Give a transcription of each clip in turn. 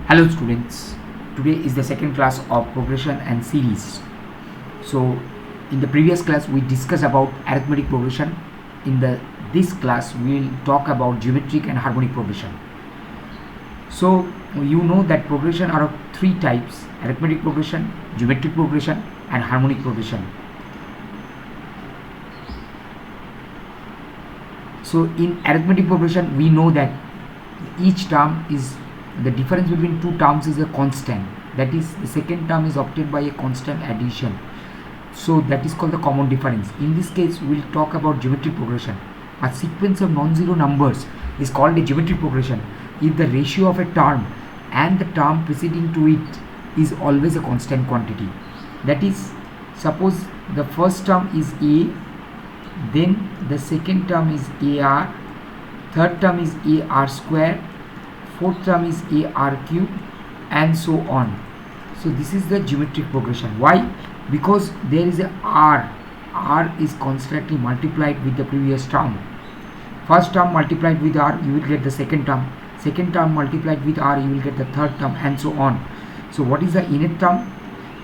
Hello students, today is the second class of progression and series. So in the previous class we discussed about arithmetic progression. In this class we will talk about geometric and harmonic progression. So you know that progression are of three types: arithmetic progression, geometric progression and harmonic progression. So in arithmetic progression we know that each term is the difference between two terms is a constant, that is the second term is obtained by a constant addition, so that is called the common difference. In this case we will talk about geometric progression. A sequence of non-zero numbers is called a geometric progression if the ratio of a term and the term preceding to it is always a constant quantity. That is, suppose the first term is a, then the second term is ar, third term is ar square, fourth term is ar cube, and so on. So this is the geometric progression. Why? Because there is a r is constantly multiplied with the previous term. First term multiplied with r, you will get the second term multiplied with r, you will get the third term, and so on. So what is the nth term?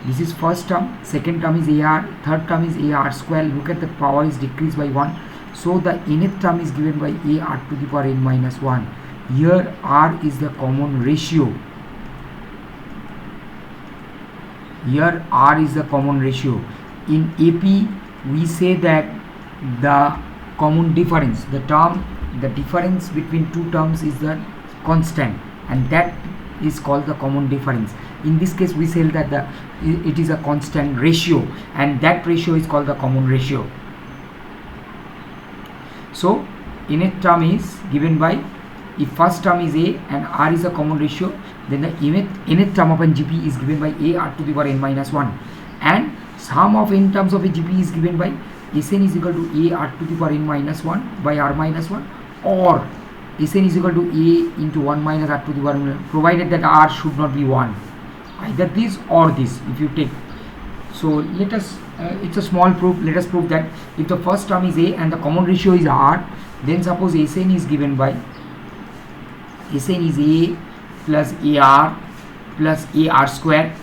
This is first term, second term is ar, third term is ar square. Look at the power is decreased by 1, so the nth term is given by ar to the power n minus 1. Here r is the common ratio. Here r is the common ratio. In AP we say that the common difference, the difference between two terms is the constant, and that is called the common difference. In this case we say that it is a constant ratio, and that ratio is called the common ratio. So nth term is given by, if first term is a and r is a common ratio, then the nth term of a GP is given by ar to the power n minus 1, and sum of n terms of a GP is given by Sn is equal to ar to the power n minus 1 by r minus 1, or Sn is equal to a into 1 minus r to the power n, provided that r should not be 1, either this or this if you take. So let us it's a small proof. Let us prove that if the first term is a and the common ratio is r, then suppose Sn is given by, Sn is a plus ar square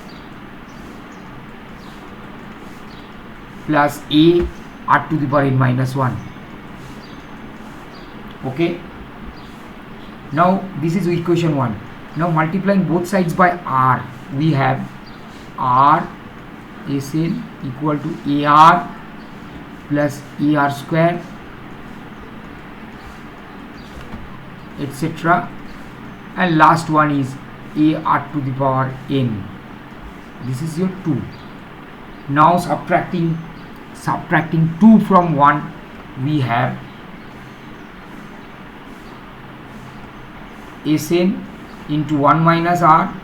plus a r to the power n minus 1. Okay, now this is equation 1. Now multiplying both sides by r, we have r Sn equal to ar plus ar square, etc., and last one is ar to the power n. This is your 2. Now subtracting 2 from 1, we have Sn into 1 minus r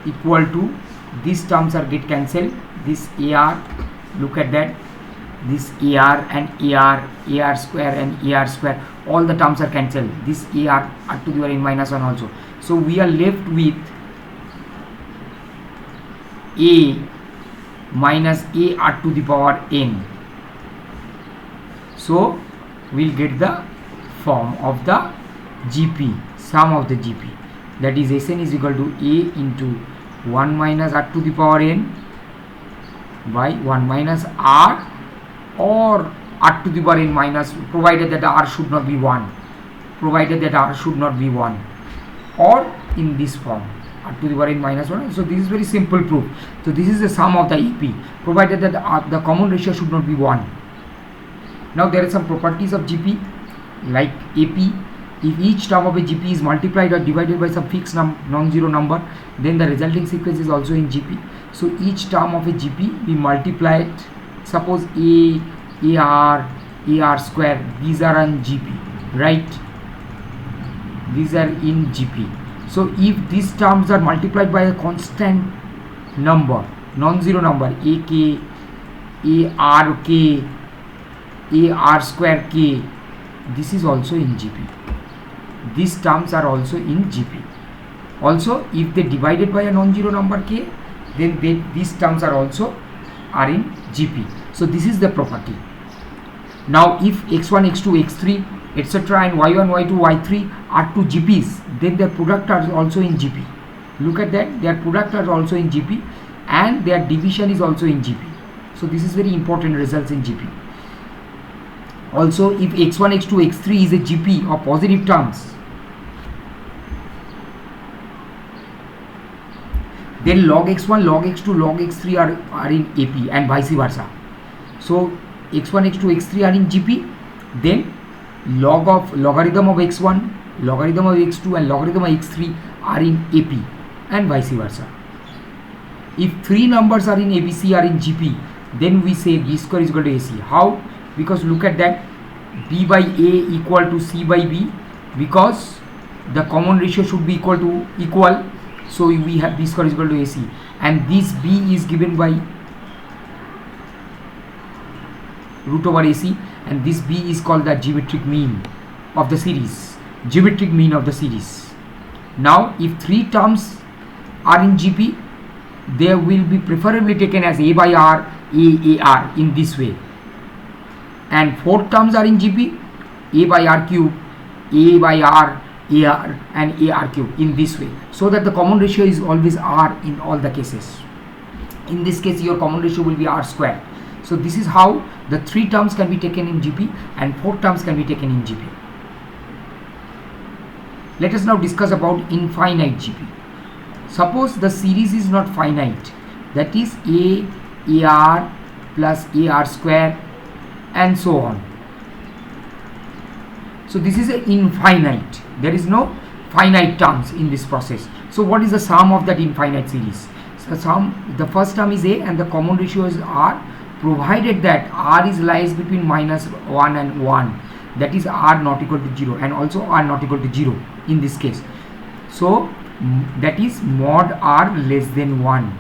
equal to, these terms are get cancelled, this ar, look at that, this ar and ar square and ar square, all the terms are cancelled, this ar to the power n minus 1 also. So we are left with a minus ar to the power n. So we will get the form of the GP, sum of the GP, that is Sn is equal to a into 1 minus r to the power n by 1 minus r, or r to the power n minus, provided that r should not be 1, or in this form r to the power n minus 1. So this is very simple proof. So this is the sum of the AP, provided that the common ratio should not be 1. Now there are some properties of GP like AP. If each term of a GP is multiplied or divided by some fixed non-zero number, then the resulting sequence is also in GP. So each term of a GP we multiply it. Suppose ar square, these are in GP, right? These are in GP. So if these terms are multiplied by a constant number, non-zero number, ak, ark, ar square k, this is also in GP. These terms are also in GP. Also, if they divided by a non-zero number k, then these terms are also in GP. So this is the property. Now if x1, x2, x3, etc., and y1, y2, y3 are two GPs, then their product are also in GP. Look at that, their product are also in GP and their division is also in GP. So this is very important results in GP. Also, if x1, x2, x3 is a GP of positive terms, then log x1, log x2, log x3 are in AP and vice versa. So x1, x2, x3 are in GP, then logarithm of x1, logarithm of x2 and logarithm of x3 are in AP and vice versa. If three numbers are in ABC are in GP, then we say B square is equal to AC. How? Because look at that, B by A equal to C by B, because the common ratio should be equal. So we have B square is equal to AC, and this B is given by root over AC, and this B is called the geometric mean of the series. Geometric mean of the series. Now, if three terms are in GP, they will be preferably taken as A by R, AR in this way, and four terms are in GP, A by R cube, A by R, AR and AR cube in this way, so that the common ratio is always R in all the cases. In this case, your common ratio will be R square. So this is how the three terms can be taken in GP and four terms can be taken in GP. Let us now discuss about infinite GP. Suppose the series is not finite, that is AR plus AR square and so on. So this is an infinite. There is no finite terms in this process. So what is the sum of that infinite series? So the first term is A and the common ratio is R, provided that R lies between -1 and 1, that is R not equal to 0, and also R not equal to 0 in this case. So that is mod R less than 1.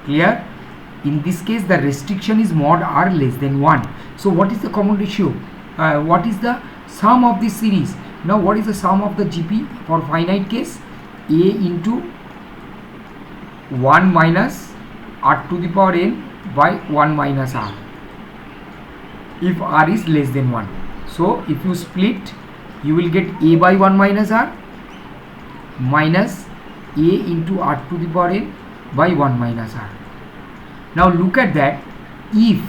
Clear? In this case, the restriction is mod R less than 1. So what is the common ratio? What is the sum of this series? Now what is the sum of the GP for finite case? A into 1 minus R to the power n by 1 minus R, if R is less than 1. So if you split, you will get A by 1 minus R minus A into R to the power n by 1 minus R. Now look at that, if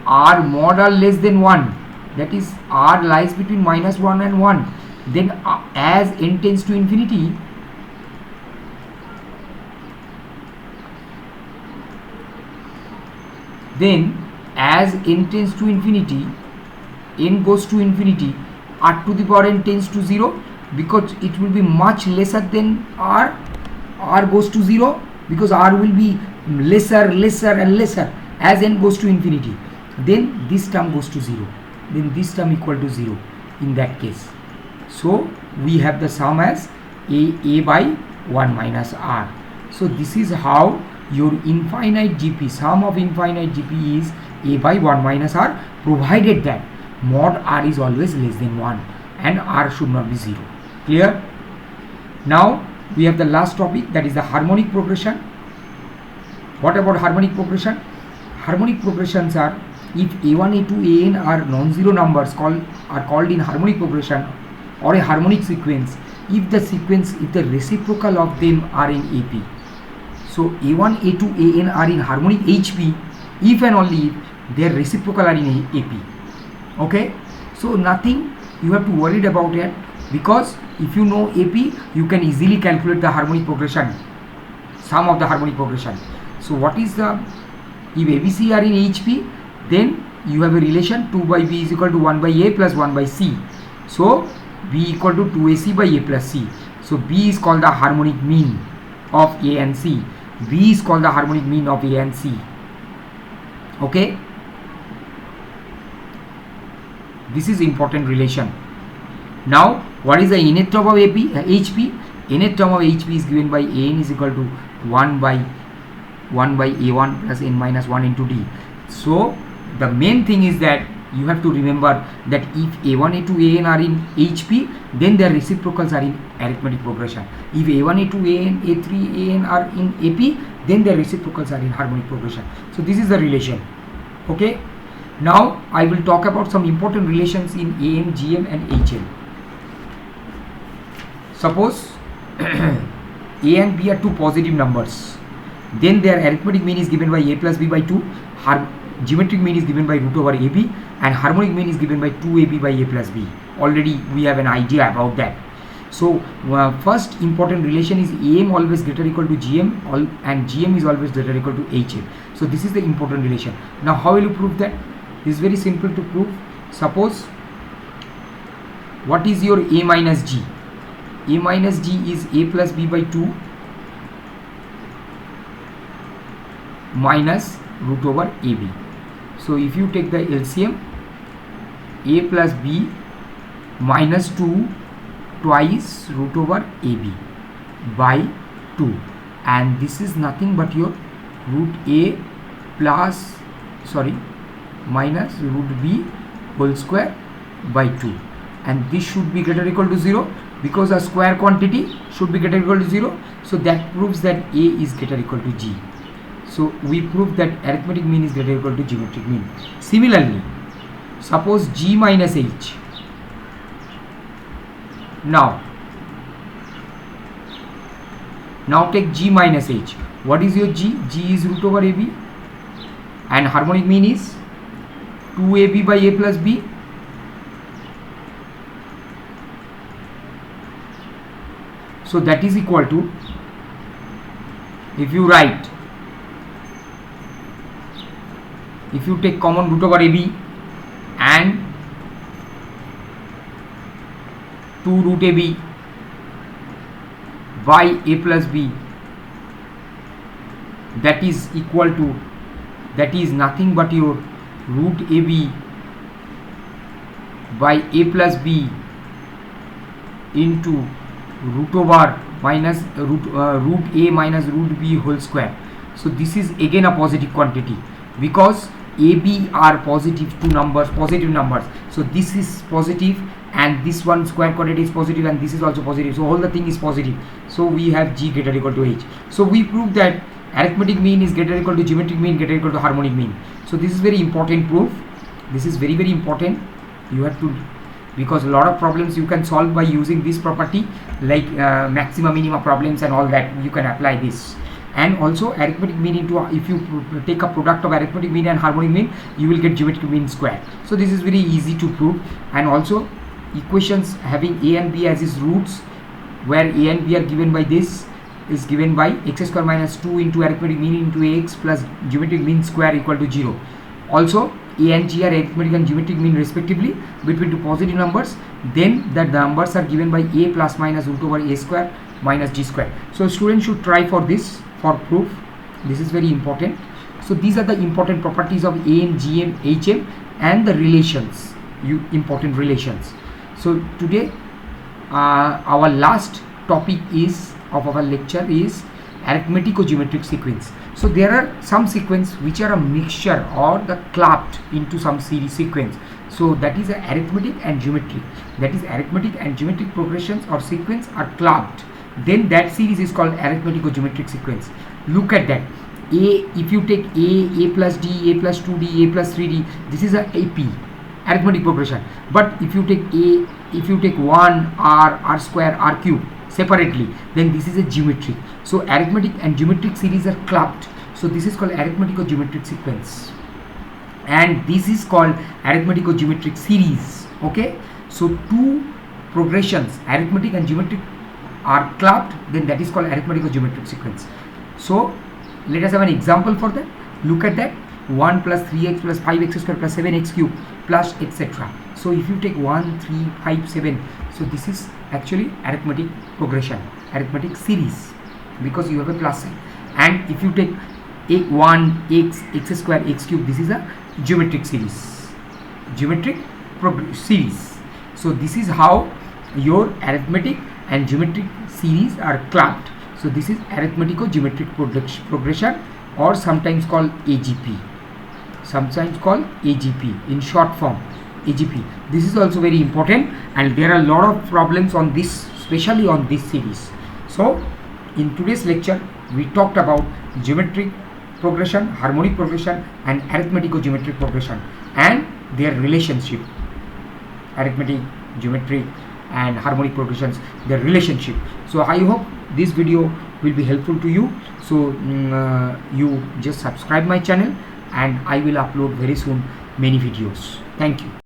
R mod R less than 1, that is R lies between -1 and 1, then as n tends to infinity, n goes to infinity, R to the power n tends to 0, because it will be much lesser than R. R goes to 0 because R will be lesser and lesser as n goes to infinity. Then this term goes to 0. Then this term equal to 0 in that case. So we have the sum as A by 1 minus R. So this is how your infinite GP, sum of infinite GP is A by 1 minus R, provided that mod R is always less than 1 and R should not be 0. Clear? Now we have the last topic, that is the harmonic progression. What about harmonic progression? Harmonic progressions are, if A1, A2, An are non-zero numbers are called in harmonic progression or a harmonic sequence, if the reciprocal of them are in AP. So A1, A2, An are in harmonic HP if and only if their reciprocal are in AP. Okay, so nothing you have to worry about it, because if you know AP, you can easily calculate the harmonic progression, sum of the harmonic progression. So what is the, if ABC are in HP, then you have a relation 2 by B is equal to 1 by A plus 1 by C. So B equal to 2AC by A plus C. So B is called the harmonic mean of A and C. B is called the harmonic mean of A and C. Okay, this is important relation. Now what is the innate term of HP? Innate term of HP is given by An is equal to 1 by A1 plus n minus 1 into D. So the main thing is that you have to remember that if A1, A2, An are in HP, then their reciprocals are in arithmetic progression. If A1, A2, An, A3, An are in AP, then their reciprocals are in harmonic progression. So this is the relation. Okay. Now I will talk about some important relations in AM, GM and HM. Suppose A and B are two positive numbers, then their arithmetic mean is given by a plus b by 2, geometric mean is given by root over ab, and harmonic mean is given by 2ab by a plus b. Already we have an idea about that. So first important relation is AM always greater or equal to GM, and GM is always greater or equal to HM. So this is the important relation. Now how will you prove that? This is very simple to prove. Suppose, what is your A minus G? A minus G is a plus b by 2 minus root over AB. So if you take the LCM, a plus b minus 2 twice root over AB by 2, and this is nothing but your root A plus minus root B whole square by 2, and this should be greater or equal to 0 because a square quantity should be greater or equal to 0. So that proves that A is greater or equal to G. So we prove that arithmetic mean is greater or equal to geometric mean. Similarly, suppose G minus H. Now take G minus H. What is your G? G is root over AB, and harmonic mean is 2AB by A plus B. So that is equal to, if you take common root over AB and 2 root AB by A plus B, that is equal to, that is nothing but your root AB by A plus B into root over minus root A minus root B whole square. So this is again a positive quantity because AB are positive numbers. So this is positive, and this one square quantity is positive, and this is also positive. So all the thing is positive. So we have G greater or equal to H. So we prove that arithmetic mean is greater or equal to geometric mean greater or equal to harmonic mean. So this is very important proof. This is very, very important. You have to, because a lot of problems you can solve by using this property, like maxima minima problems and all that, you can apply this. And also arithmetic mean into, if you take a product of arithmetic mean and harmonic mean, you will get geometric mean square. So this is very easy to prove. And also equations having A and B as its roots, where A and B are given by this, is given by x square minus 2 into arithmetic mean into ax plus geometric mean square equal to 0. Also A and G are arithmetic and geometric mean respectively between two positive numbers, then that the numbers are given by A plus minus root over A square minus G square. So students should try for this for proof. This is very important. So these are the important properties of A and G and HM and the relations, important relations. So today our last topic of our lecture is arithmetico-geometric sequence. So there are some sequence which are a mixture or the clubbed into some series sequence. So that is a arithmetic and geometric. That is arithmetic and geometric progressions or sequence are clubbed. Then that series is called arithmetico-geometric sequence. Look at that. If you take A plus D, A plus 2D, A plus 3D, this is a AP, arithmetic progression. But if you take 1, R square, R cube separately, then this is a geometric. So arithmetic and geometric series are clubbed. So this is called arithmetico-geometric sequence, and this is called arithmetico-geometric series. Okay, so two progressions, arithmetic and geometric, are clubbed, then that is called arithmetico-geometric sequence. So let us have an example for that. Look at that. 1 plus 3x plus 5x square plus 7x cube plus etc. So if you take 1, 3, 5, 7, so this is actually arithmetic progression, arithmetic series, because you have a plus sign. And if you take 1, x square, x cube, this is a geometric series, series. So this is how your arithmetic and geometric series are clubbed. So this is arithmetico-geometric progression, or sometimes called AGP. In short form, AGP. This is also very important, and there are a lot of problems on this, especially on this series. So in today's lecture we talked about geometric progression, harmonic progression, and arithmetico-geometric progression and their relationship. Arithmetic, geometric, and harmonic progressions, their relationship. So I hope this video will be helpful to you. So you just subscribe my channel, and I will upload very soon many videos. Thank you.